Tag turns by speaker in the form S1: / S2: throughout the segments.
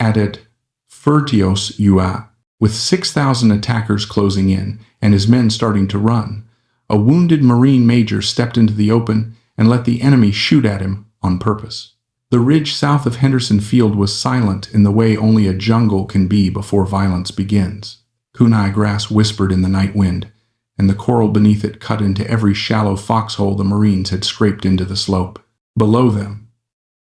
S1: added Furtios ua. With 6,000 attackers closing in and his men starting to run, a wounded Marine major stepped into the open and let the enemy shoot at him on purpose. The ridge south of Henderson Field was silent in the way only a jungle can be before violence begins. Kunai grass whispered in the night wind, and the coral beneath it cut into every shallow foxhole the Marines had scraped into the slope. Below them,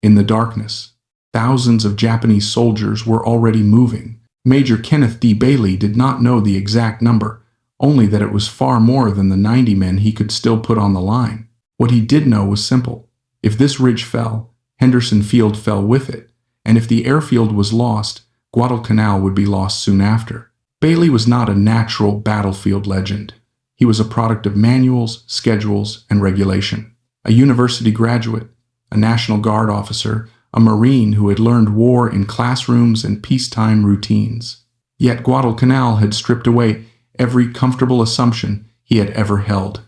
S1: in the darkness, thousands of Japanese soldiers were already moving. Major Kenneth D. Bailey did not know the exact number, only that it was far more than the 90 men he could still put on the line. What he did know was simple. If this ridge fell, Henderson Field fell with it, and if the airfield was lost, Guadalcanal would be lost soon after. Bailey was not a natural battlefield legend. He was a product of manuals, schedules, and regulation. A university graduate, a National Guard officer, a Marine who had learned war in classrooms and peacetime routines. Yet Guadalcanal had stripped away every comfortable assumption he had ever held.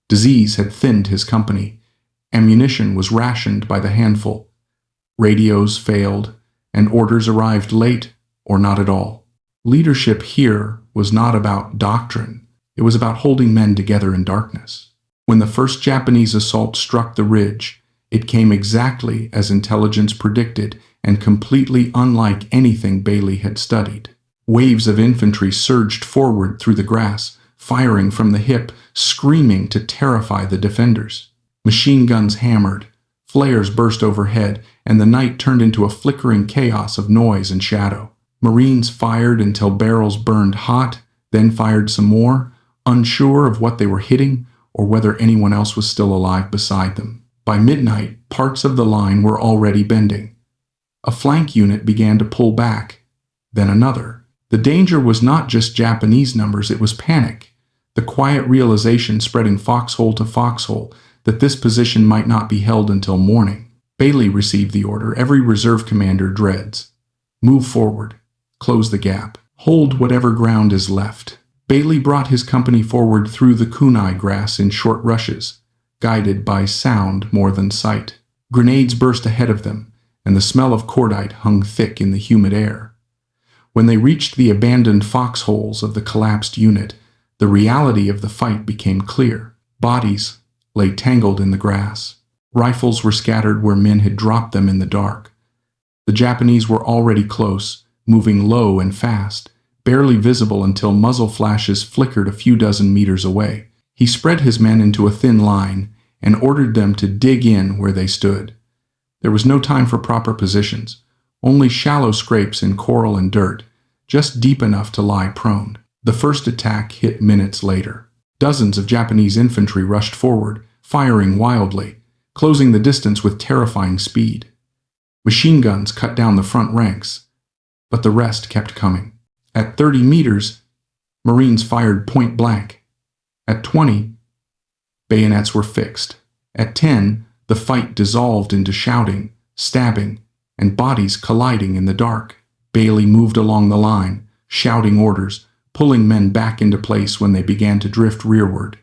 S1: Disease had thinned his company. Ammunition was rationed by the handful. Radios failed, and orders arrived late or not at all. Leadership here was not about doctrine. It was about holding men together in darkness. When the first Japanese assault struck the ridge, it came exactly as intelligence predicted and completely unlike anything Bailey had studied. Waves of infantry surged forward through the grass, firing from the hip, screaming to terrify the defenders. Machine guns hammered, flares burst overhead, and the night turned into a flickering chaos of noise and shadow. Marines fired until barrels burned hot, then fired some more, unsure of what they were hitting or whether anyone else was still alive beside them. By midnight, parts of the line were already bending. A flank unit began to pull back, then another. The danger was not just Japanese numbers, it was panic. The quiet realization spreading foxhole to foxhole that this position might not be held until morning. Bailey received the order every reserve commander dreads. Move forward. Close the gap. Hold whatever ground is left. Bailey brought his company forward through the kunai grass in short rushes, guided by sound more than sight. Grenades burst ahead of them, and the smell of cordite hung thick in the humid air. When they reached the abandoned foxholes of the collapsed unit, the reality of the fight became clear. Bodies lay tangled in the grass. Rifles were scattered where men had dropped them in the dark. The Japanese were already close, moving low and fast, barely visible until muzzle flashes flickered a few dozen meters away. He spread his men into a thin line and ordered them to dig in where they stood. There was no time for proper positions, only shallow scrapes in coral and dirt, just deep enough to lie prone. The first attack hit minutes later. Dozens of Japanese infantry rushed forward, firing wildly, closing the distance with terrifying speed. Machine guns cut down the front ranks, but the rest kept coming. At 30 meters, Marines fired point blank. At 20, bayonets were fixed. At 10, the fight dissolved into shouting, stabbing, and bodies colliding in the dark. Bailey moved along the line, shouting orders, pulling men back into place when they began to drift rearward.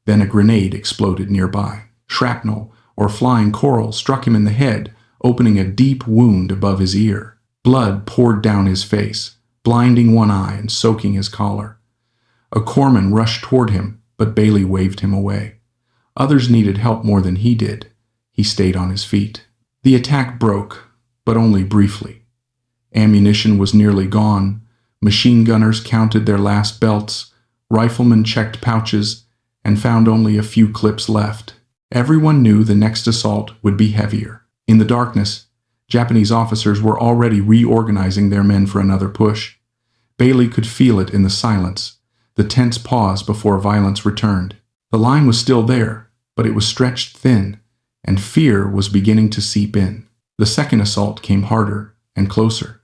S1: Then a grenade exploded nearby. Shrapnel, or flying coral, struck him in the head, opening a deep wound above his ear. Blood poured down his face, blinding one eye and soaking his collar. A corpsman rushed toward him, but Bailey waved him away. Others needed help more than he did. He stayed on his feet. The attack broke, but only briefly. Ammunition was nearly gone. Machine gunners counted their last belts. Riflemen checked pouches and found only a few clips left. Everyone knew the next assault would be heavier. In the darkness, Japanese officers were already reorganizing their men for another push. Bailey could feel it in the silence, the tense pause before violence returned. The line was still there, but it was stretched thin, and fear was beginning to seep in. The second assault came harder and closer.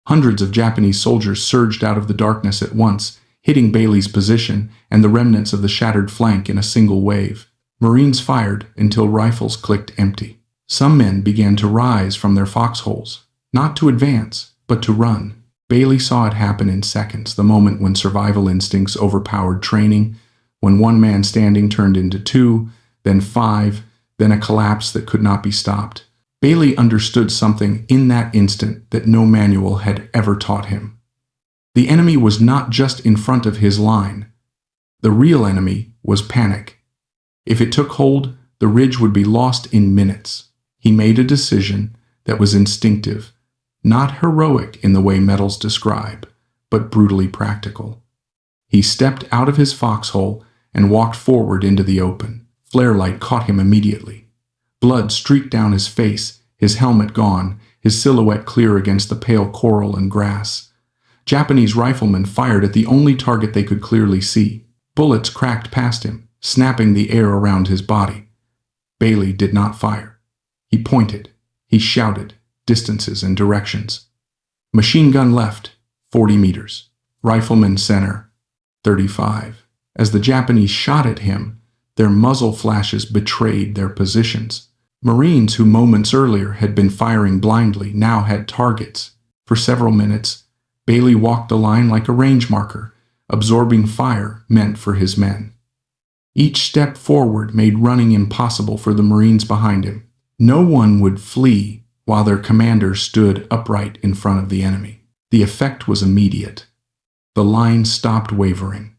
S1: Hundreds of Japanese soldiers surged out of the darkness at once, hitting Bailey's position and the remnants of the shattered flank in a single wave. Marines fired until rifles clicked empty. Some men began to rise from their foxholes, not to advance, but to run. Bailey saw it happen in seconds, the moment when survival instincts overpowered training, when one man standing turned into two, then five, then a collapse that could not be stopped. Bailey understood something in that instant that no manual had ever taught him. The enemy was not just in front of his line. The real enemy was panic. If it took hold, the ridge would be lost in minutes. He made a decision that was instinctive, not heroic in the way medals describe, but brutally practical. He stepped out of his foxhole and walked forward into the open. Flare light caught him immediately. Blood streaked down his face, his helmet gone, his silhouette clear against the pale coral and grass. Japanese riflemen fired at the only target they could clearly see. Bullets cracked past him, snapping the air around his body. Bailey did not fire. He pointed. He shouted, distances and directions. Machine gun left, 40 meters. Rifleman center, 35. As the Japanese shot at him, their muzzle flashes betrayed their positions. Marines who moments earlier had been firing blindly now had targets. For several minutes, Bailey walked the line like a range marker, absorbing fire meant for his men. Each step forward made running impossible for the Marines behind him. No one would flee while their commander stood upright in front of the enemy. The effect was immediate. The line stopped wavering.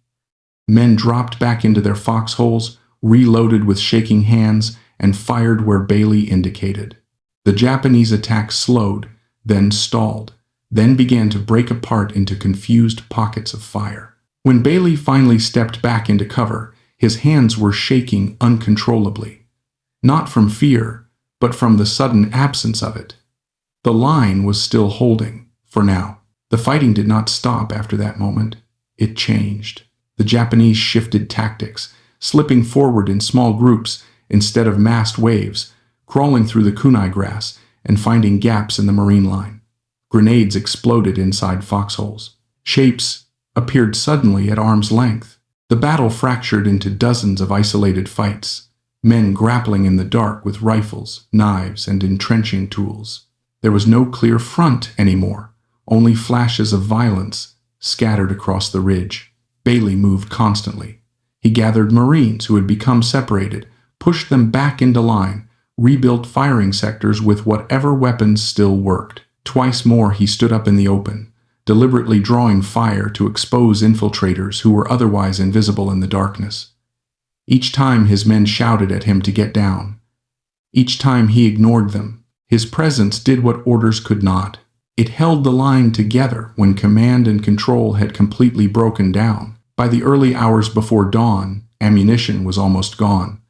S1: Men dropped back into their foxholes, reloaded with shaking hands, and fired where Bailey indicated. The Japanese attack slowed, then stalled, then began to break apart into confused pockets of fire. When Bailey finally stepped back into cover, his hands were shaking uncontrollably. Not from fear, but from the sudden absence of it. The line was still holding, for now. The fighting did not stop after that moment. It changed. The Japanese shifted tactics, slipping forward in small groups instead of massed waves, crawling through the kunai grass and finding gaps in the Marine line. Grenades exploded inside foxholes. Shapes appeared suddenly at arm's length. The battle fractured into dozens of isolated fights, men grappling in the dark with rifles, knives, and entrenching tools. There was no clear front anymore, only flashes of violence scattered across the ridge. Bailey moved constantly. He gathered Marines who had become separated, pushed them back into line, rebuilt firing sectors with whatever weapons still worked. Twice more he stood up in the open, deliberately drawing fire to expose infiltrators who were otherwise invisible in the darkness. Each time his men shouted at him to get down. Each time he ignored them. His presence did what orders could not. It held the line together when command and control had completely broken down. By the early hours before dawn, ammunition was almost gone.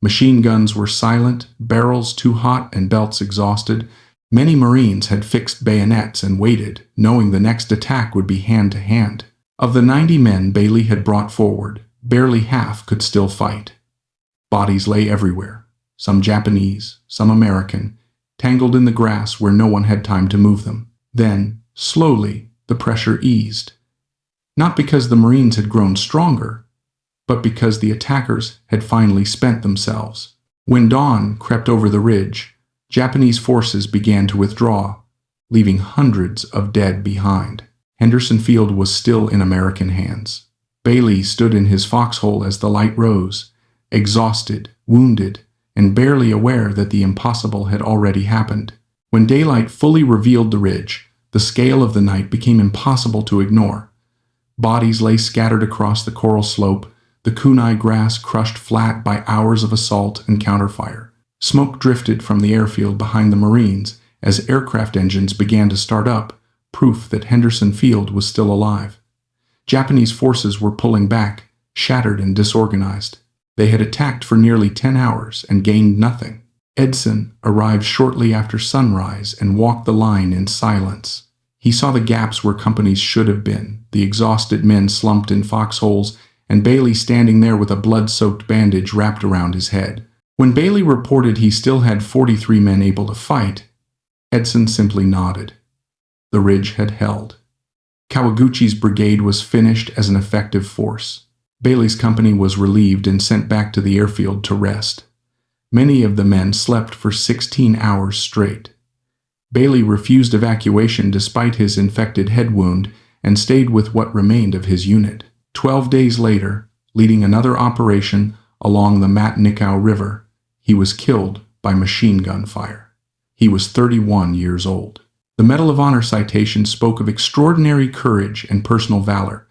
S1: Machine guns were silent, barrels too hot and belts exhausted. Many Marines had fixed bayonets and waited, knowing the next attack would be hand-to-hand. Of the 90 men Bailey had brought forward, barely half could still fight. Bodies lay everywhere, some Japanese, some American, tangled in the grass where no one had time to move them. Then, slowly, the pressure eased. Not because the Marines had grown stronger, but because the attackers had finally spent themselves. When dawn crept over the ridge, Japanese forces began to withdraw, leaving hundreds of dead behind. Henderson Field was still in American hands. Bailey stood in his foxhole as the light rose, exhausted, wounded, and barely aware that the impossible had already happened. When daylight fully revealed the ridge, the scale of the night became impossible to ignore. Bodies lay scattered across the coral slope, the kunai grass crushed flat by hours of assault and counterfire. Smoke drifted from the airfield behind the Marines as aircraft engines began to start up, proof that Henderson Field was still alive. Japanese forces were pulling back, shattered and disorganized. They had attacked for nearly 10 hours and gained nothing. Edson arrived shortly after sunrise and walked the line in silence. He saw the gaps where companies should have been, the exhausted men slumped in foxholes, and Bailey standing there with a blood-soaked bandage wrapped around his head. When Bailey reported he still had 43 men able to fight, Edson simply nodded. The ridge had held. Kawaguchi's brigade was finished as an effective force. Bailey's company was relieved and sent back to the airfield to rest. Many of the men slept for 16 hours straight. Bailey refused evacuation despite his infected head wound and stayed with what remained of his unit. 12 days later, leading another operation along the Matnikau River, he was killed by machine gun fire. He was 31 years old. The Medal of Honor citation spoke of extraordinary courage and personal valor.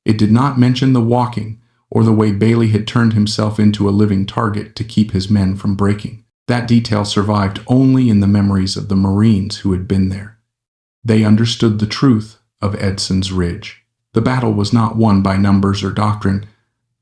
S1: It did not mention the walking or the way Bailey had turned himself into a living target to keep his men from breaking. That detail survived only in the memories of the Marines who had been there. They understood the truth of Edson's Ridge. The battle was not won by numbers or doctrine,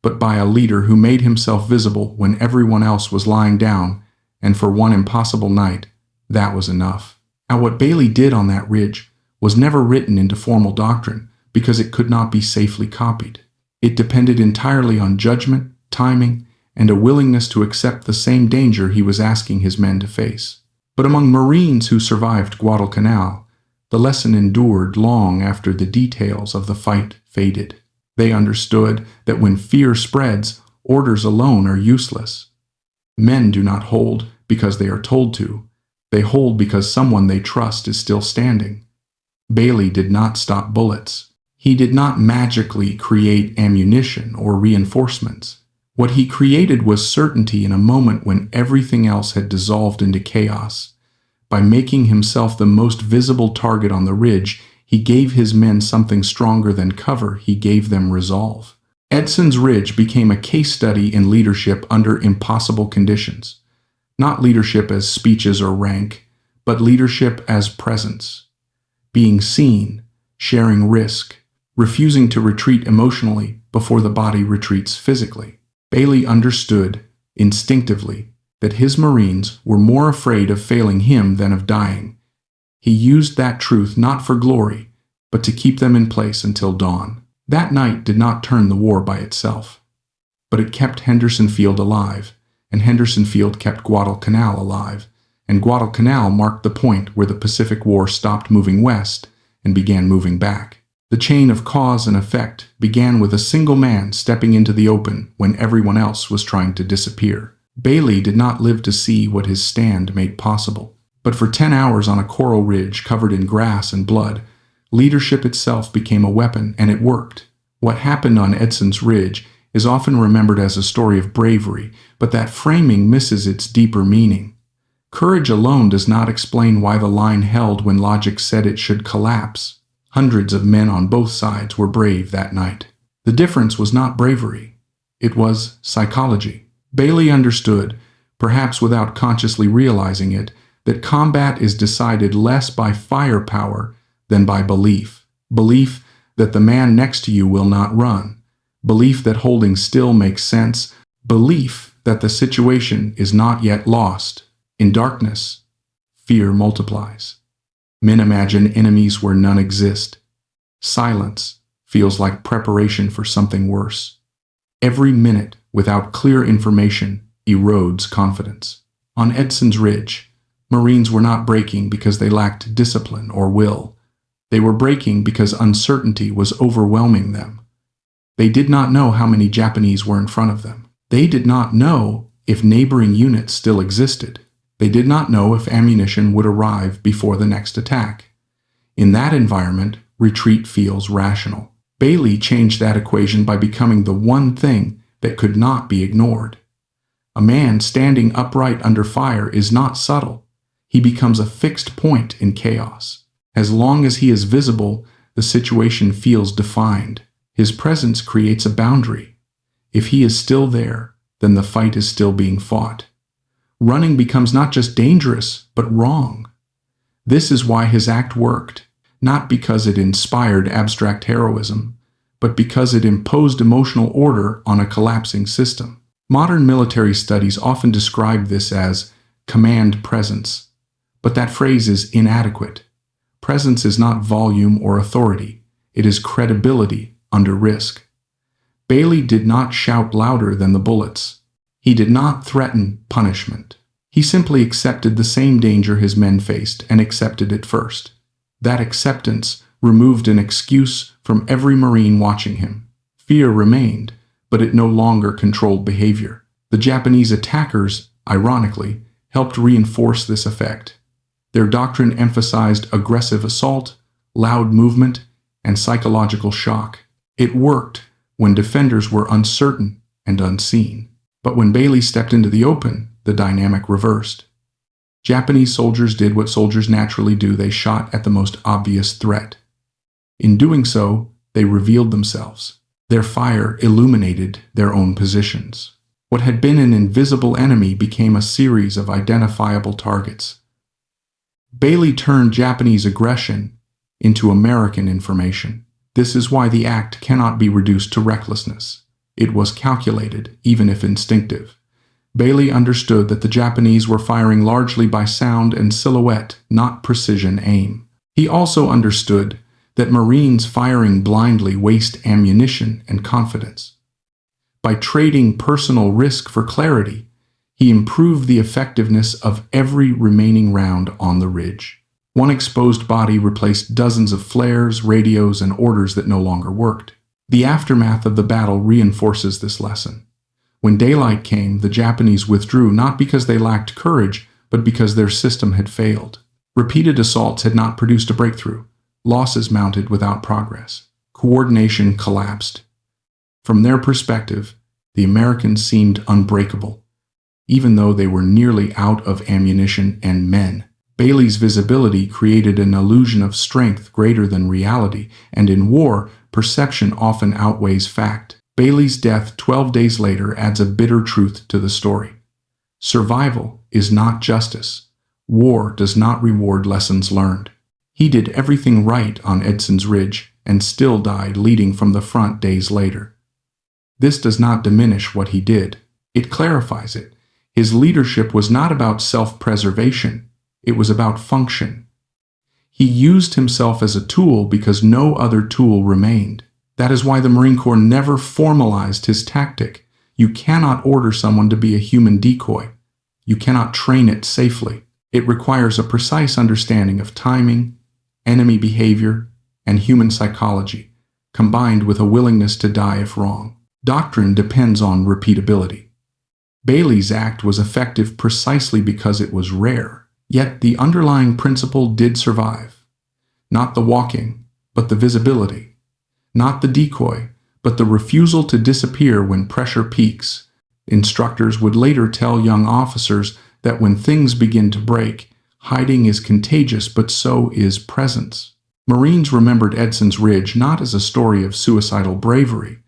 S1: but by a leader who made himself visible when everyone else was lying down, and for one impossible night, that was enough. Now, what Bailey did on that ridge was never written into formal doctrine because it could not be safely copied. It depended entirely on judgment, timing, and a willingness to accept the same danger he was asking his men to face. But among Marines who survived Guadalcanal, the lesson endured long after the details of the fight faded. They understood that when fear spreads, orders alone are useless. Men do not hold because they are told to. They hold because someone they trust is still standing. Bailey did not stop bullets. He did not magically create ammunition or reinforcements. What he created was certainty in a moment when everything else had dissolved into chaos. By making himself the most visible target on the ridge, he gave his men something stronger than cover. He gave them resolve. Edson's Ridge became a case study in leadership under impossible conditions. Not leadership as speeches or rank, but leadership as presence. Being seen, sharing risk, refusing to retreat emotionally before the body retreats physically. Bailey understood, instinctively, that his Marines were more afraid of failing him than of dying. He used that truth not for glory, but to keep them in place until dawn. That night did not turn the war by itself, but it kept Henderson Field alive, and Henderson Field kept Guadalcanal alive, and Guadalcanal marked the point where the Pacific War stopped moving west and began moving back. The chain of cause and effect began with a single man stepping into the open when everyone else was trying to disappear. Bailey did not live to see what his stand made possible, but for 10 hours on a coral ridge covered in grass and blood, leadership itself became a weapon, and it worked. What happened on Edson's Ridge is often remembered as a story of bravery, but that framing misses its deeper meaning. Courage alone does not explain why the line held when logic said it should collapse. Hundreds of men on both sides were brave that night. The difference was not bravery. It was psychology. Bailey understood, perhaps without consciously realizing it, that combat is decided less by firepower than by belief. Belief that the man next to you will not run. Belief that holding still makes sense. Belief that the situation is not yet lost. In darkness, fear multiplies. Men imagine enemies where none exist. Silence feels like preparation for something worse. Every minute without clear information erodes confidence. On Edson's Ridge, Marines were not breaking because they lacked discipline or will. They were breaking because uncertainty was overwhelming them. They did not know how many Japanese were in front of them. They did not know if neighboring units still existed. They did not know if ammunition would arrive before the next attack. In that environment, retreat feels rational. Bailey changed that equation by becoming the one thing that could not be ignored. A man standing upright under fire is not subtle. He becomes a fixed point in chaos. As long as he is visible, the situation feels defined. His presence creates a boundary. If he is still there, then the fight is still being fought. Running becomes not just dangerous, but wrong. This is why his act worked, not because it inspired abstract heroism, but because it imposed emotional order on a collapsing system. Modern military studies often describe this as command presence, but that phrase is inadequate. Presence is not volume or authority. It is credibility under risk. Bailey did not shout louder than the bullets. He did not threaten punishment. He simply accepted the same danger his men faced and accepted it first. That acceptance removed an excuse from every Marine watching him. Fear remained, but it no longer controlled behavior. The Japanese attackers, ironically, helped reinforce this effect. Their doctrine emphasized aggressive assault, loud movement, and psychological shock. It worked when defenders were uncertain and unseen. But when Bailey stepped into the open, the dynamic reversed. Japanese soldiers did what soldiers naturally do: they shot at the most obvious threat. In doing so, they revealed themselves. Their fire illuminated their own positions. What had been an invisible enemy became a series of identifiable targets. Bailey turned Japanese aggression into American information. This is why the act cannot be reduced to recklessness. It was calculated, even if instinctive. Bailey understood that the Japanese were firing largely by sound and silhouette, not precision aim. He also understood that Marines firing blindly waste ammunition and confidence. By trading personal risk for clarity, he improved the effectiveness of every remaining round on the ridge. One exposed body replaced dozens of flares, radios, and orders that no longer worked. The aftermath of the battle reinforces this lesson. When daylight came, the Japanese withdrew not because they lacked courage, but because their system had failed. Repeated assaults had not produced a breakthrough. Losses mounted without progress. Coordination collapsed. From their perspective, the Americans seemed unbreakable, even though they were nearly out of ammunition and men. Bailey's visibility created an illusion of strength greater than reality, and in war, perception often outweighs fact. Bailey's death 12 days later adds a bitter truth to the story. Survival is not justice. War does not reward lessons learned. He did everything right on Edson's Ridge and still died leading from the front days later. This does not diminish what he did. It clarifies it. His leadership was not about self-preservation. It was about function. He used himself as a tool because no other tool remained. That is why the Marine Corps never formalized his tactic. You cannot order someone to be a human decoy. You cannot train it safely. It requires a precise understanding of timing, enemy behavior, and human psychology, combined with a willingness to die if wrong. Doctrine depends on repeatability. Bailey's act was effective precisely because it was rare, yet the underlying principle did survive. Not the walking, but the visibility. Not the decoy, but the refusal to disappear when pressure peaks. Instructors would later tell young officers that when things begin to break, hiding is contagious, but so is presence. Marines remembered Edson's Ridge not as a story of suicidal bravery,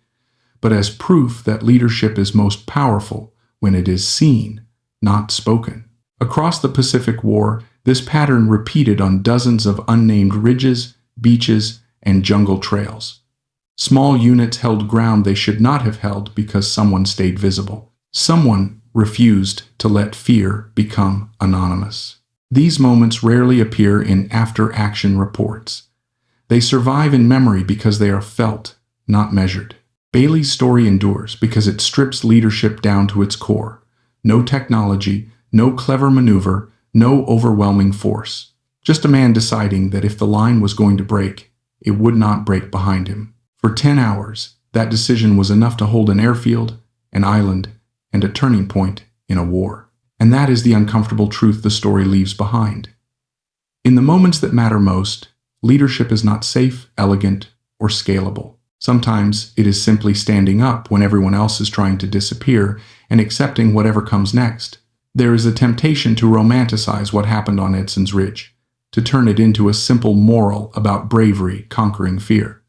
S1: but as proof that leadership is most powerful when it is seen, not spoken. Across the Pacific War, this pattern repeated on dozens of unnamed ridges, beaches, and jungle trails. Small units held ground they should not have held because someone stayed visible. Someone refused to let fear become anonymous. These moments rarely appear in after-action reports. They survive in memory because they are felt, not measured. Bailey's story endures because it strips leadership down to its core. No technology, no clever maneuver, no overwhelming force. Just a man deciding that if the line was going to break, it would not break behind him. For 10 hours, that decision was enough to hold an airfield, an island, and a turning point in a war. And that is the uncomfortable truth the story leaves behind. In the moments that matter most, leadership is not safe, elegant, or scalable. Sometimes it is simply standing up when everyone else is trying to disappear and accepting whatever comes next. There is a temptation to romanticize what happened on Edson's Ridge, to turn it into a simple moral about bravery conquering fear.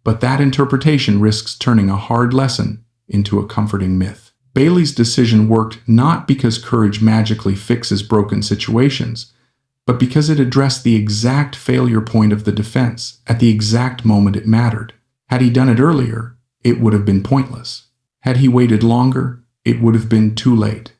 S1: But that interpretation risks turning a hard lesson into a comforting myth. Bailey's decision worked not because courage magically fixes broken situations, but because it addressed the exact failure point of the defense at the exact moment it mattered. Had he done it earlier, it would have been pointless. Had he waited longer, it would have been too late.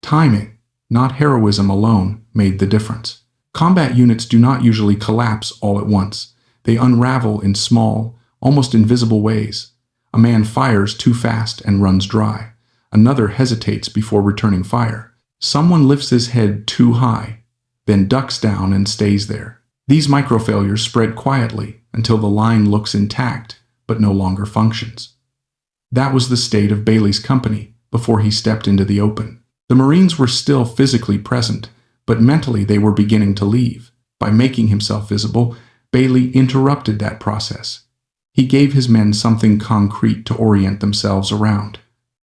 S1: Timing, not heroism alone, made the difference. Combat units do not usually collapse all at once. They unravel in small, almost invisible ways. A man fires too fast and runs dry. Another hesitates before returning fire. Someone lifts his head too high, then ducks down and stays there. These microfailures spread quietly until the line looks intact but no longer functions. That was the state of Bailey's company before he stepped into the open. The Marines were still physically present, but mentally they were beginning to leave. By making himself visible, Bailey interrupted that process. He gave his men something concrete to orient themselves around.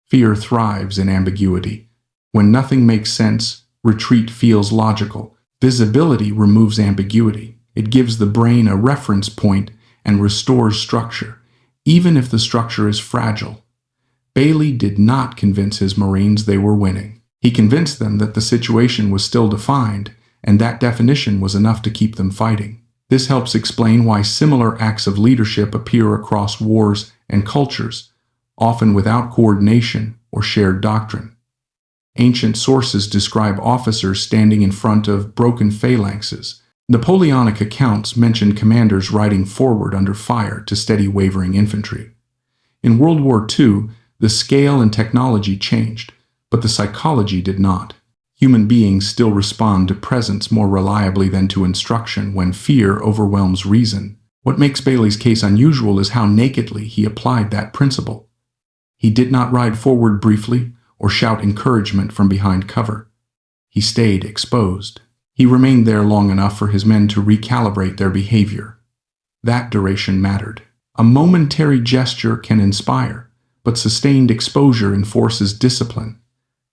S1: Fear thrives in ambiguity. When nothing makes sense, Retreat feels logical. Visibility removes ambiguity. It gives the brain a reference point and restores structure, even if the structure is fragile. Bailey did not convince his Marines they were winning. He convinced them that the situation was still defined, and that definition was enough to keep them fighting. This helps explain why similar acts of leadership appear across wars and cultures, often without coordination or shared doctrine. Ancient sources describe officers standing in front of broken phalanxes. Napoleonic accounts mention commanders riding forward under fire to steady wavering infantry. In World War II, the scale and technology changed, but the psychology did not. Human beings still respond to presence more reliably than to instruction when fear overwhelms reason. What makes Bailey's case unusual is how nakedly he applied that principle. He did not ride forward briefly or shout encouragement from behind cover. He stayed exposed. He remained there long enough for his men to recalibrate their behavior. That duration mattered. A momentary gesture can inspire, but sustained exposure enforces discipline.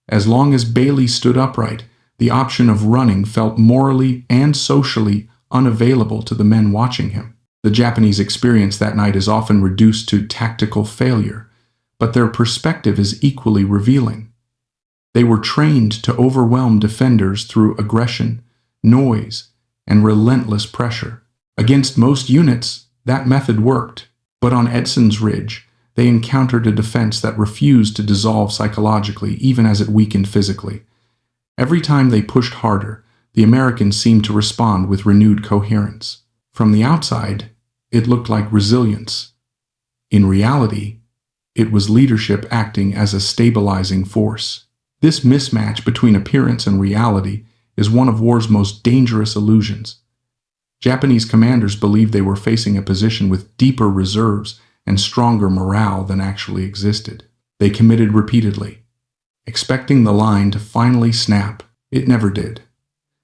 S1: As long as Bailey stood upright, the option of running felt morally and socially unavailable to the men watching him. The Japanese experience that night is often reduced to tactical failure, but their perspective is equally revealing. They were trained to overwhelm defenders through aggression, noise, and relentless pressure. Against most units, that method worked, but on Edson's Ridge, they encountered a defense that refused to dissolve psychologically even as it weakened physically. Every time they pushed harder, the Americans seemed to respond with renewed coherence. From the outside, it looked like resilience. In reality, it was leadership acting as a stabilizing force. This mismatch between appearance and reality is one of war's most dangerous illusions. Japanese commanders believed they were facing a position with deeper reserves and stronger morale than actually existed. They committed repeatedly, expecting the line to finally snap. It never did.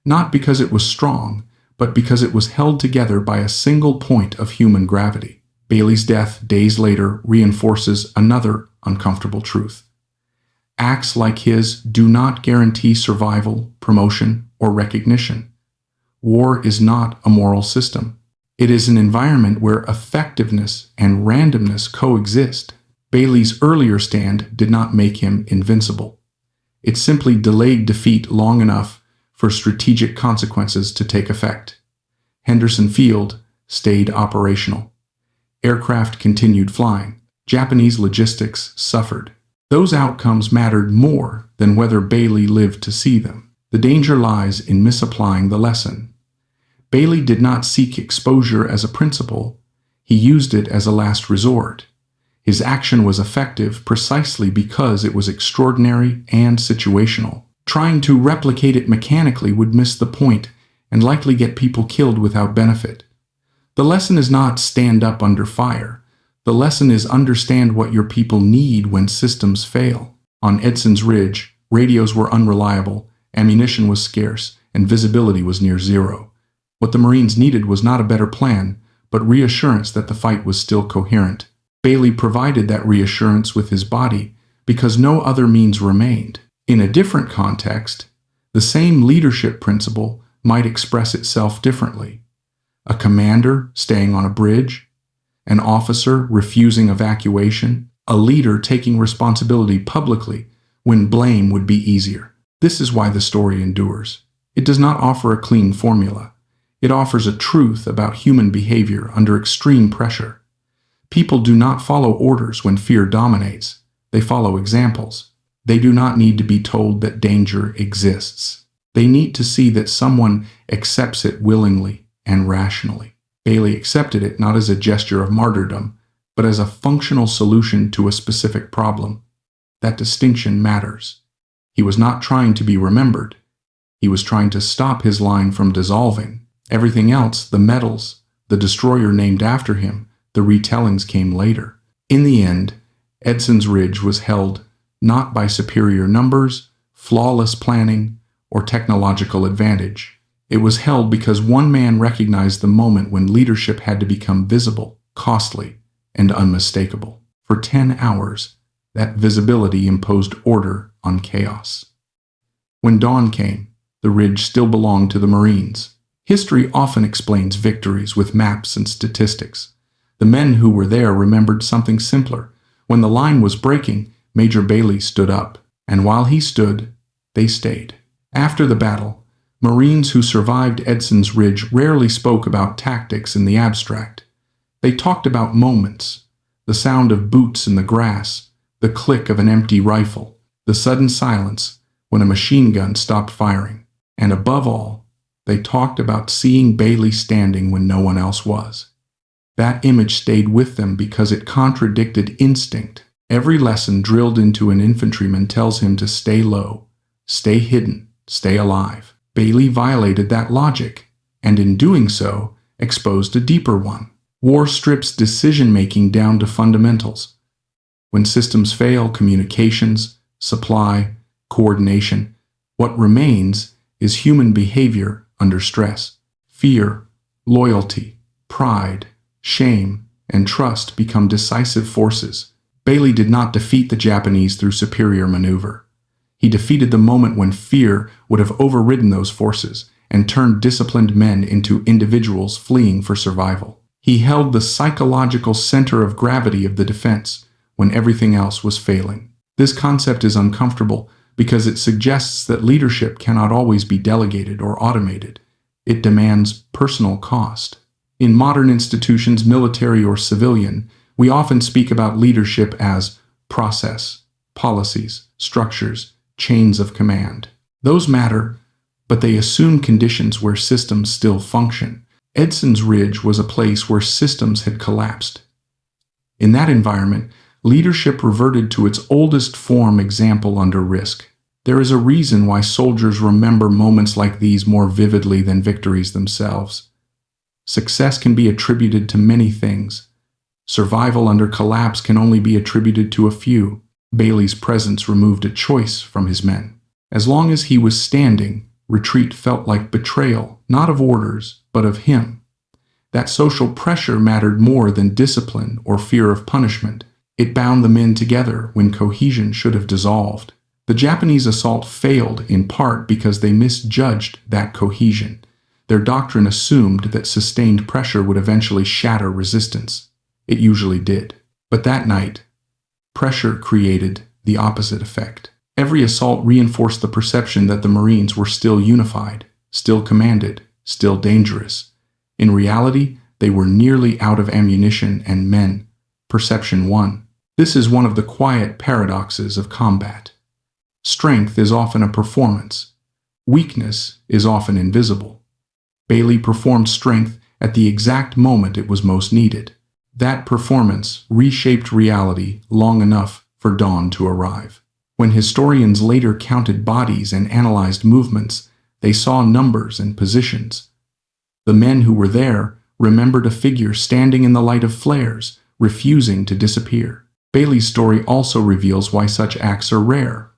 S1: Not because it was strong, but because it was held together by a single point of human gravity. Bailey's death days later reinforces another uncomfortable truth. Acts like his do not guarantee survival, promotion, or recognition. War is not a moral system. It is an environment where effectiveness and randomness coexist. Bailey's earlier stand did not make him invincible. It simply delayed defeat long enough for strategic consequences to take effect. Henderson Field stayed operational. Aircraft continued flying. Japanese logistics suffered. Those outcomes mattered more than whether Bailey lived to see them. The danger lies in misapplying the lesson. Bailey did not seek exposure as a principle. He used it as a last resort. His action was effective precisely because it was extraordinary and situational. Trying to replicate it mechanically would miss the point and likely get people killed without benefit. The lesson is not stand up under fire. The lesson is understand what your people need when systems fail. On Edson's Ridge, radios were unreliable, ammunition was scarce, and visibility was near zero. What the Marines needed was not a better plan, but reassurance that the fight was still coherent. Bailey provided that reassurance with his body because no other means remained. In a different context, the same leadership principle might express itself differently. A commander staying on a bridge, an officer refusing evacuation, a leader taking responsibility publicly when blame would be easier. This is why the story endures. It does not offer a clean formula. It offers a truth about human behavior under extreme pressure. People do not follow orders when fear dominates. They follow examples. They do not need to be told that danger exists. They need to see that someone accepts it willingly and rationally. Bailey accepted it not as a gesture of martyrdom, but as a functional solution to a specific problem. That distinction matters. He was not trying to be remembered. He was trying to stop his line from dissolving. Everything else, the medals, the destroyer named after him, the retellings came later. In the end, Edson's Ridge was held not by superior numbers, flawless planning, or technological advantage. It was held because one man recognized the moment when leadership had to become visible, costly, and unmistakable. For 10 hours, that visibility imposed order on chaos. When dawn came, The ridge still belonged to the Marines. History often explains victories with maps and statistics. The men who were there remembered something simpler. When the line was breaking, Major Bailey stood up, and while he stood, they stayed. After the battle, Marines who survived Edson's Ridge rarely spoke about tactics in the abstract. They talked about moments, the sound of boots in the grass, the click of an empty rifle, the sudden silence when a machine gun stopped firing, and above all, they talked about seeing Bailey standing when no one else was. That image stayed with them because it contradicted instinct. Every lesson drilled into an infantryman tells him to stay low, stay hidden, stay alive. Bailey violated that logic, and in doing so, exposed a deeper one. War strips decision-making down to fundamentals. When systems fail, communications, supply, coordination, what remains is human behavior under stress. Fear, loyalty, pride, shame, and trust become decisive forces. Bailey did not defeat the Japanese through superior maneuver. He defeated the moment when fear would have overridden those forces and turned disciplined men into individuals fleeing for survival. He held the psychological center of gravity of the defense when everything else was failing. This concept is uncomfortable because it suggests that leadership cannot always be delegated or automated. It demands personal cost. In modern institutions, military or civilian, we often speak about leadership as process, policies, structures, chains of command. Those matter, but they assume conditions where systems still function. Edson's Ridge was a place where systems had collapsed. In that environment, leadership reverted to its oldest form, example under risk. There is a reason why soldiers remember moments like these more vividly than victories themselves. Success can be attributed to many things. Survival under collapse can only be attributed to a few. Bailey's presence removed a choice from his men. As long as he was standing, retreat felt like betrayal, not of orders, but of him. That social pressure mattered more than discipline or fear of punishment. It bound the men together when cohesion should have dissolved. The Japanese assault failed in part because they misjudged that cohesion. Their doctrine assumed that sustained pressure would eventually shatter resistance. It usually did. But that night, pressure created the opposite effect. Every assault reinforced the perception that the Marines were still unified, still commanded, still dangerous. In reality, they were nearly out of ammunition and men. Perception won. This is one of the quiet paradoxes of combat. Strength is often a performance. Weakness is often invisible. Bailey performed strength at the exact moment it was most needed. That performance reshaped reality long enough for dawn to arrive. When historians later counted bodies and analyzed movements, they saw numbers and positions. The men who were there remembered a figure standing in the light of flares, refusing to disappear. Bailey's story also reveals why such acts are rare.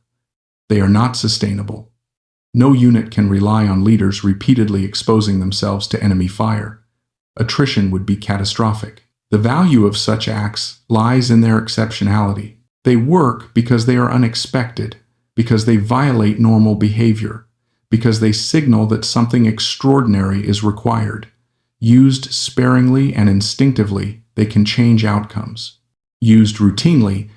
S1: They are not sustainable. No unit can rely on leaders repeatedly exposing themselves to enemy fire. Attrition would be catastrophic. The value of such acts lies in their exceptionality. They work because they are unexpected, because they violate normal behavior, because they signal that something extraordinary is required. Used sparingly and instinctively, they can change outcomes. Used routinely,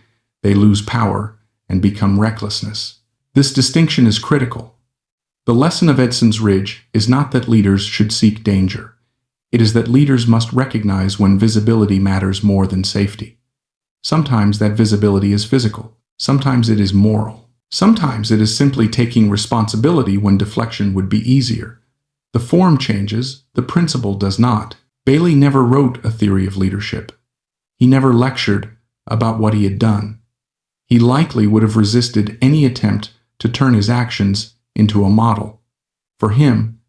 S1: they lose power and become recklessness. This distinction is critical. The lesson of Edson's Ridge is not that leaders should seek danger. It is that leaders must recognize when visibility matters more than safety. Sometimes that visibility is physical. Sometimes it is moral. Sometimes it is simply taking responsibility when deflection would be easier. The form changes, the principle does not. Bailey never wrote a theory of leadership. He never lectured about what he had done. He likely would have resisted any attempt to turn his actions into a model. For him,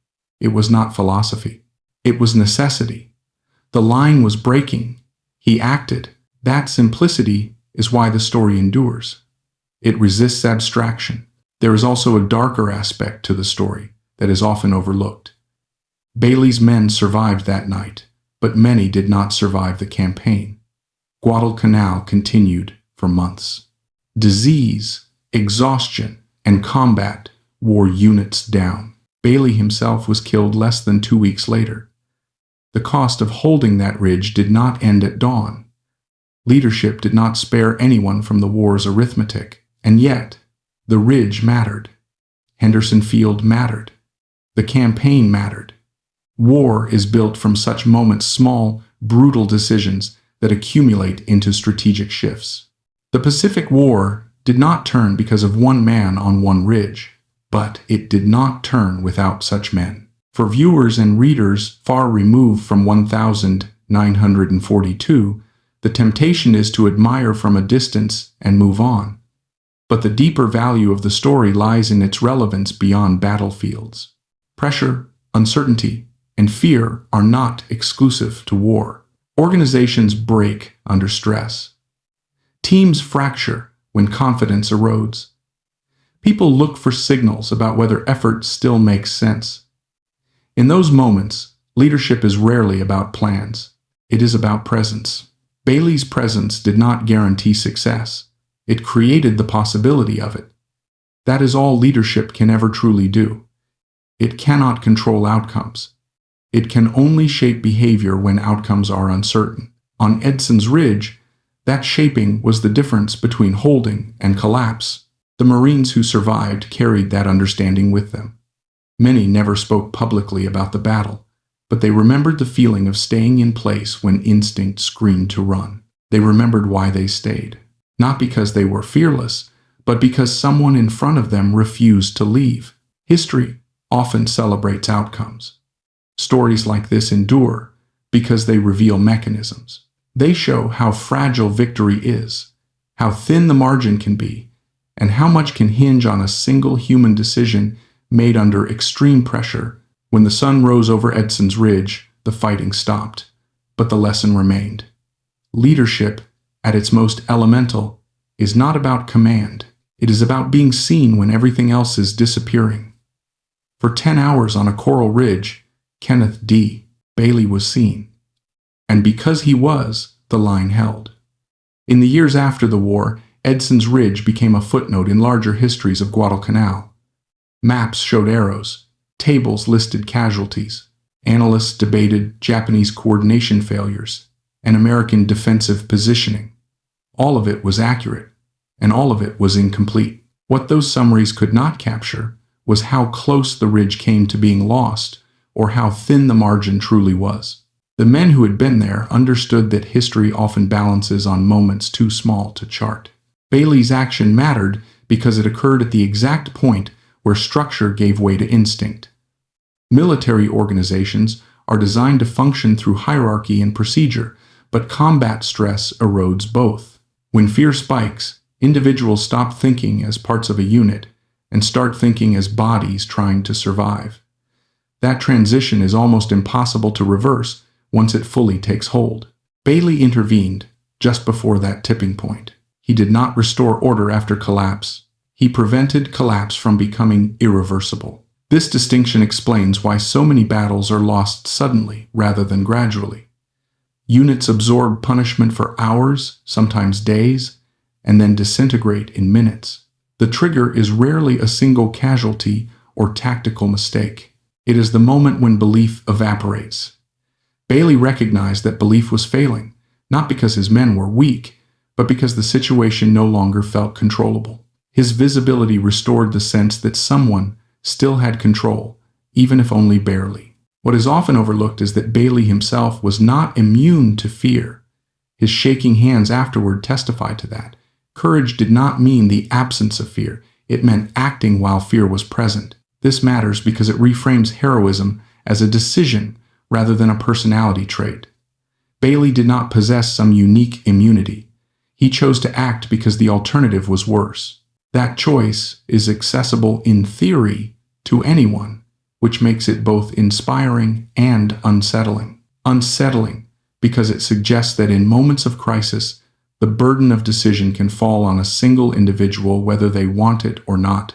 S1: it was not philosophy. It was necessity. The line was breaking. He acted. That simplicity is why the story endures. It resists abstraction. There is also a darker aspect to the story that is often overlooked. Bailey's men survived that night, but many did not survive the campaign. Guadalcanal continued for months. Disease, exhaustion, and combat wore units down. Bailey himself was killed less than 2 weeks later. The cost of holding that ridge did not end at dawn. Leadership did not spare anyone from the war's arithmetic, and yet, the ridge mattered. Henderson Field mattered. The campaign mattered. War is built from such moments, small, brutal decisions that accumulate into strategic shifts. The Pacific War did not turn because of one man on one ridge, but it did not turn without such men. For viewers and readers far removed from 1942, the temptation is to admire from a distance and move on. But the deeper value of the story lies in its relevance beyond battlefields. Pressure, uncertainty, and fear are not exclusive to war. Organizations break under stress. Teams fracture when confidence erodes. People look for signals about whether effort still makes sense. In those moments, leadership is rarely about plans. It is about presence. Bailey's presence did not guarantee success. It created the possibility of it. That is all leadership can ever truly do. It cannot control outcomes. It can only shape behavior when outcomes are uncertain. On Edson's Ridge, that shaping was the difference between holding and collapse. The Marines who survived carried that understanding with them. Many never spoke publicly about the battle, but they remembered the feeling of staying in place when instinct screamed to run. They remembered why they stayed. Not because they were fearless, but because someone in front of them refused to leave. History often celebrates outcomes. Stories like this endure because they reveal mechanisms. They show how fragile victory is, how thin the margin can be, and how much can hinge on a single human decision made under extreme pressure. When the sun rose over Edson's Ridge, the fighting stopped, but the lesson remained. Leadership, at its most elemental, is not about command. It is about being seen when everything else is disappearing. For 10 hours on a coral ridge, Kenneth D. Bailey was seen. And because he was, the line held. In the years after the war, Edson's Ridge became a footnote in larger histories of Guadalcanal. Maps showed arrows. Tables listed casualties. Analysts debated Japanese coordination failures and American defensive positioning. All of it was accurate, and all of it was incomplete. What those summaries could not capture was how close the ridge came to being lost, or how thin the margin truly was. The men who had been there understood that history often balances on moments too small to chart. Bailey's action mattered because it occurred at the exact point where structure gave way to instinct. Military organizations are designed to function through hierarchy and procedure, but combat stress erodes both. When fear spikes, individuals stop thinking as parts of a unit and start thinking as bodies trying to survive. That transition is almost impossible to reverse once it fully takes hold. Bailey intervened just before that tipping point. He did not restore order after collapse. He prevented collapse from becoming irreversible. This distinction explains why so many battles are lost suddenly rather than gradually. Units absorb punishment for hours, sometimes days, and then disintegrate in minutes. The trigger is rarely a single casualty or tactical mistake. It is the moment when belief evaporates. Bailey recognized that belief was failing, not because his men were weak, but because the situation no longer felt controllable. His visibility restored the sense that someone still had control, even if only barely. What is often overlooked is that Bailey himself was not immune to fear. His shaking hands afterward testify to that. Courage did not mean the absence of fear. It meant acting while fear was present. This matters because it reframes heroism as a decision rather than a personality trait. Bailey did not possess some unique immunity. He chose to act because the alternative was worse. That choice is accessible in theory to anyone, which makes it both inspiring and unsettling. Unsettling because it suggests that in moments of crisis, the burden of decision can fall on a single individual whether they want it or not.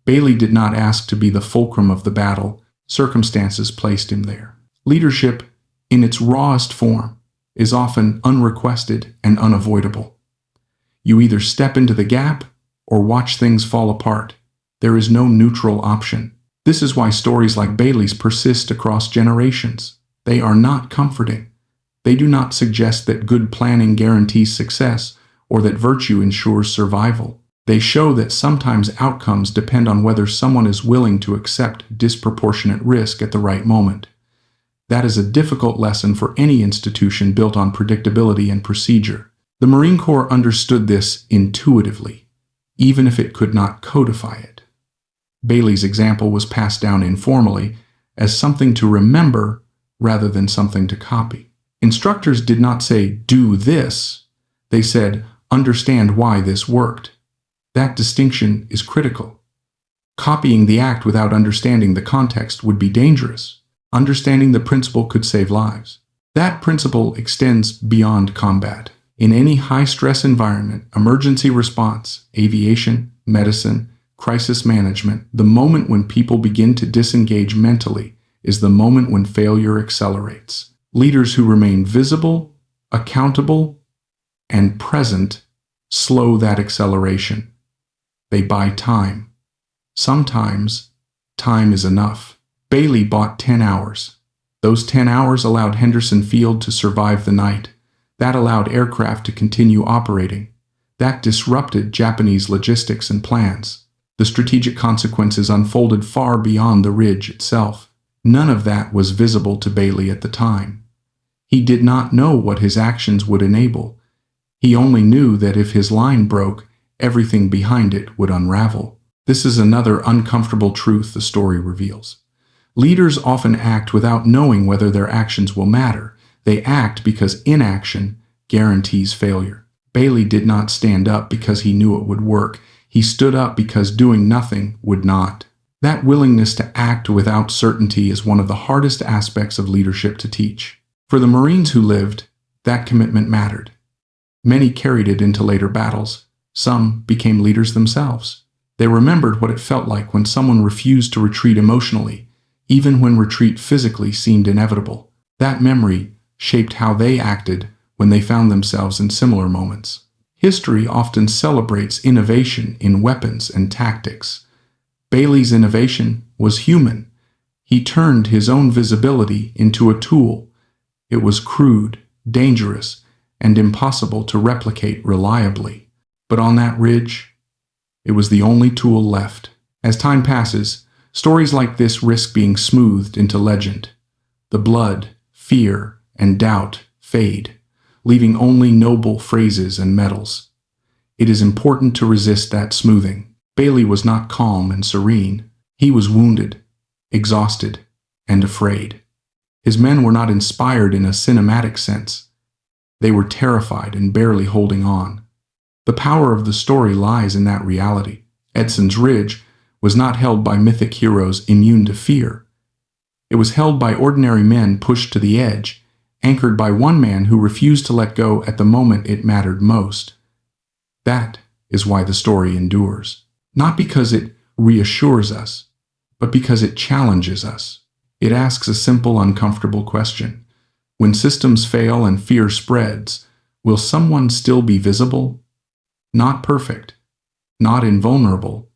S1: Bailey did not ask to be the fulcrum of the battle. Circumstances placed him there. Leadership, in its rawest form, is often unrequested and unavoidable. You either step into the gap or watch things fall apart. There is no neutral option. This is why stories like Bailey's persist across generations. They are not comforting. They do not suggest that good planning guarantees success or that virtue ensures survival. They show that sometimes outcomes depend on whether someone is willing to accept disproportionate risk at the right moment. That is a difficult lesson for any institution built on predictability and procedure. The Marine Corps understood this intuitively, even if it could not codify it. Bailey's example was passed down informally as something to remember rather than something to copy. Instructors did not say, "Do this." They said, "Understand why this worked." That distinction is critical. Copying the act without understanding the context would be dangerous. Understanding the principle could save lives. That principle extends beyond combat. In any high-stress environment, emergency response, aviation, medicine, crisis management, the moment when people begin to disengage mentally is the moment when failure accelerates. Leaders who remain visible, accountable, and present slow that acceleration. They buy time. Sometimes, time is enough. Bailey bought 10 hours. Those 10 hours allowed Henderson Field to survive the night. That allowed aircraft to continue operating. That disrupted Japanese logistics and plans. The strategic consequences unfolded far beyond the ridge itself. None of that was visible to Bailey at the time. He did not know what his actions would enable. He only knew that if his line broke, everything behind it would unravel. This is another uncomfortable truth the story reveals. Leaders often act without knowing whether their actions will matter. They act because inaction guarantees failure. Bailey did not stand up because he knew it would work. He stood up because doing nothing would not. That willingness to act without certainty is one of the hardest aspects of leadership to teach. For the Marines who lived, that commitment mattered. Many carried it into later battles. Some became leaders themselves. They remembered what it felt like when someone refused to retreat emotionally, even when retreat physically seemed inevitable. That memory shaped how they acted when they found themselves in similar moments. History often celebrates innovation in weapons and tactics. Bailey's innovation was human. He turned his own visibility into a tool. It was crude, dangerous, and impossible to replicate reliably. But on that ridge, it was the only tool left. As time passes, stories like this risk being smoothed into legend. The blood, fear, and doubt fade, leaving only noble phrases and medals. It is important to resist that smoothing. Bailey was not calm and serene. He was wounded, exhausted, and afraid. His men were not inspired in a cinematic sense. They were terrified and barely holding on. The power of the story lies in that reality. Edson's Ridge was not held by mythic heroes immune to fear. It was held by ordinary men pushed to the edge, anchored by one man who refused to let go at the moment it mattered most. That is why the story endures. Not because it reassures us, but because it challenges us. It asks a simple, uncomfortable question. When systems fail and fear spreads, will someone still be visible? Not perfect, not invulnerable,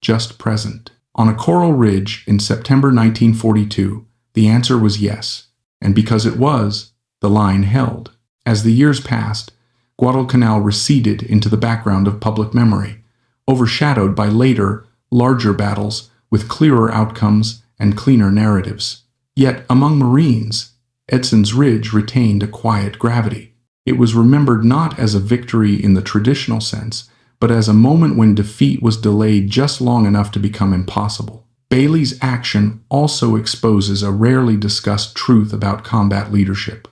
S1: just present. On a coral ridge in September 1942, the answer was yes, and because it was, the line held. As the years passed, Guadalcanal receded into the background of public memory, overshadowed by later, larger battles with clearer outcomes and cleaner narratives. Yet, among Marines, Edson's Ridge retained a quiet gravity. It was remembered not as a victory in the traditional sense, but as a moment when defeat was delayed just long enough to become impossible. Bailey's action also exposes a rarely discussed truth about combat leadership.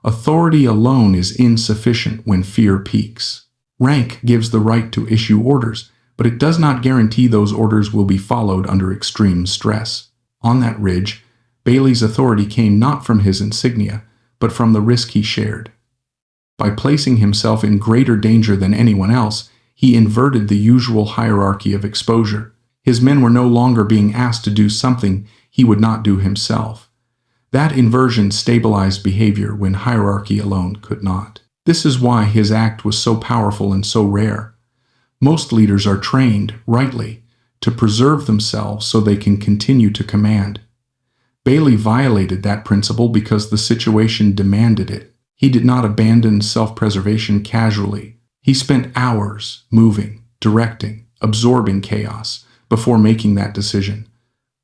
S1: Authority alone is insufficient when fear peaks. Rank gives the right to issue orders, but it does not guarantee those orders will be followed under extreme stress. On that ridge, Bailey's authority came not from his insignia, but from the risk he shared. By placing himself in greater danger than anyone else, he inverted the usual hierarchy of exposure. His men were no longer being asked to do something he would not do himself. That inversion stabilized behavior when hierarchy alone could not. This is why his act was so powerful and so rare. Most leaders are trained, rightly, to preserve themselves so they can continue to command. Bailey violated that principle because the situation demanded it. He did not abandon self-preservation casually. He spent hours moving, directing, absorbing chaos before making that decision.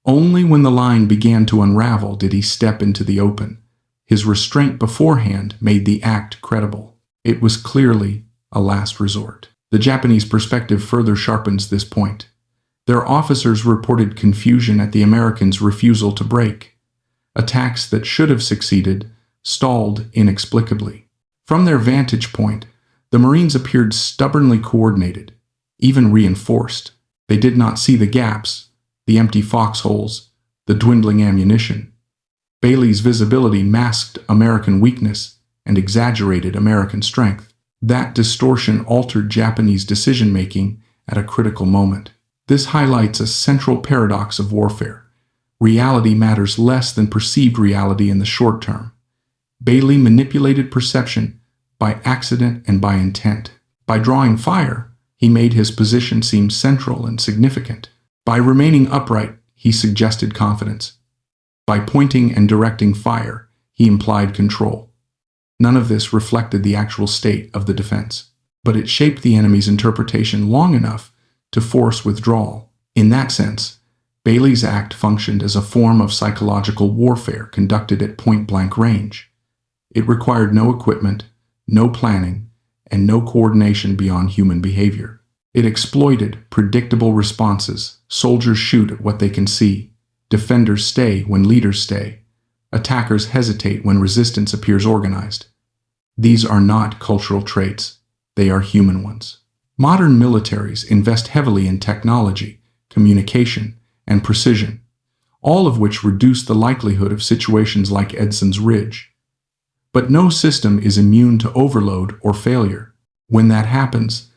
S1: Only when the line began to unravel did he step into the open. His restraint beforehand made the act credible. It was clearly a last resort. The Japanese perspective further sharpens this point. Their officers reported confusion at the Americans' refusal to break. Attacks that should have succeeded stalled inexplicably. From their vantage point, the Marines appeared stubbornly coordinated, even reinforced. They did not see the gaps, the empty foxholes, the dwindling ammunition. Bailey's visibility masked American weakness and exaggerated American strength. That distortion altered Japanese decision-making at a critical moment. This highlights a central paradox of warfare. Reality matters less than perceived reality in the short term. Bailey manipulated perception by accident and by intent. By drawing fire, he made his position seem central and significant. By remaining upright, he suggested confidence. By pointing and directing fire, he implied control. None of this reflected the actual state of the defense, but it shaped the enemy's interpretation long enough to force withdrawal. In that sense, Bailey's act functioned as a form of psychological warfare conducted at point-blank range. It required no equipment, no planning, and no coordination beyond human behavior. It exploited predictable responses. Soldiers shoot at what they can see. Defenders stay when leaders stay. Attackers hesitate when resistance appears organized. These are not cultural traits. They are human ones. Modern militaries invest heavily in technology, communication, and precision, all of which reduce the likelihood of situations like Edson's Ridge. But no system is immune to overload or failure. When that happens,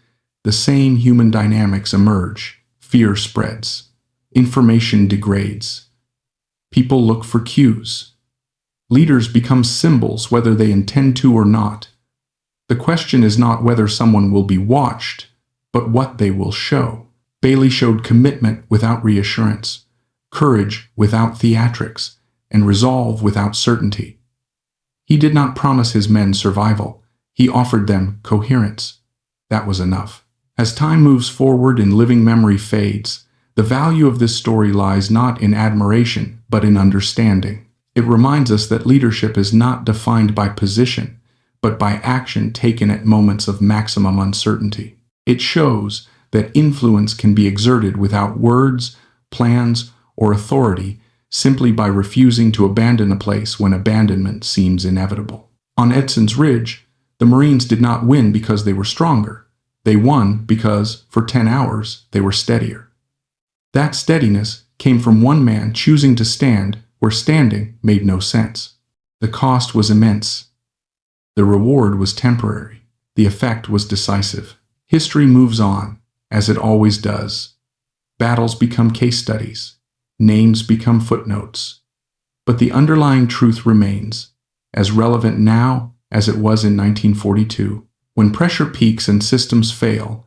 S1: the same human dynamics emerge. Fear spreads. Information degrades. People look for cues. Leaders become symbols whether they intend to or not. The question is not whether someone will be watched, but what they will show. Bailey showed commitment without reassurance, courage without theatrics, and resolve without certainty. He did not promise his men survival. He offered them coherence. That was enough. As time moves forward and living memory fades, the value of this story lies not in admiration, but in understanding. It reminds us that leadership is not defined by position, but by action taken at moments of maximum uncertainty. It shows that influence can be exerted without words, plans, or authority, simply by refusing to abandon a place when abandonment seems inevitable. On Edson's Ridge, the Marines did not win because they were stronger. They won because, for 10 hours, they were steadier. That steadiness came from one man choosing to stand where standing made no sense. The cost was immense. The reward was temporary. The effect was decisive. History moves on, as it always does. Battles become case studies. Names become footnotes. But the underlying truth remains, as relevant now as it was in 1942. When pressure peaks and systems fail,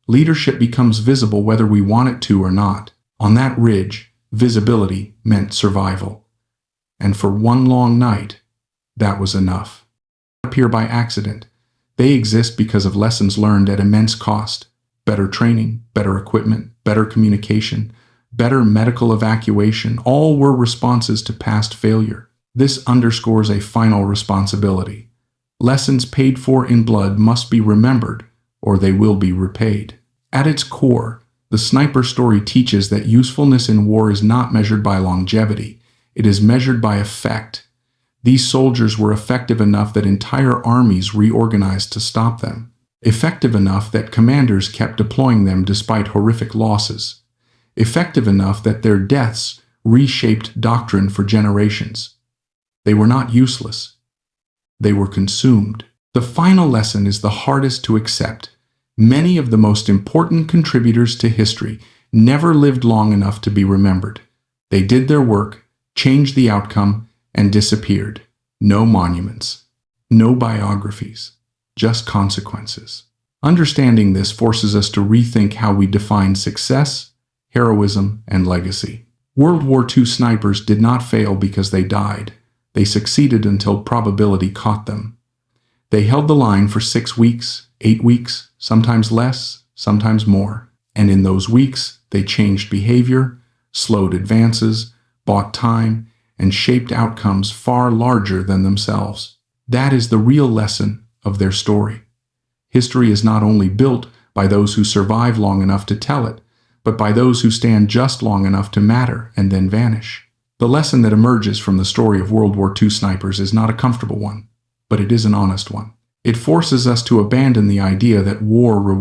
S1: leadership becomes visible whether we want it to or not. On that ridge, visibility meant survival. And for one long night, that was enough. They don't appear by accident. They exist because of lessons learned at immense cost. Better training, better equipment, better communication, better medical evacuation, all were responses to past failure. This underscores a final responsibility. Lessons paid for in blood must be remembered, or they will be repaid. At its core, the sniper story teaches that usefulness in war is not measured by longevity. It is measured by effect. These soldiers were effective enough that entire armies reorganized to stop them. Effective enough that commanders kept deploying them despite horrific losses. Effective enough that their deaths reshaped doctrine for generations. They were not useless. They were consumed. The final lesson is the hardest to accept. Many of the most important contributors to history never lived long enough to be remembered. They did their work, changed the outcome, and disappeared. No monuments. No biographies. Just consequences. Understanding this forces us to rethink how we define success heroism, and legacy. World War II snipers did not fail because they died. They succeeded until probability caught them. They held the line for 6 weeks, 8 weeks, sometimes less, sometimes more. And in those weeks, they changed behavior, slowed advances, bought time, and shaped outcomes far larger than themselves. That is the real lesson of their story. History is not only built by those who survive long enough to tell it, but by those who stand just long enough to matter and then vanish. The lesson that emerges from the story of World War II snipers is not a comfortable one, but it is an honest one. It forces us to abandon the idea that war rewards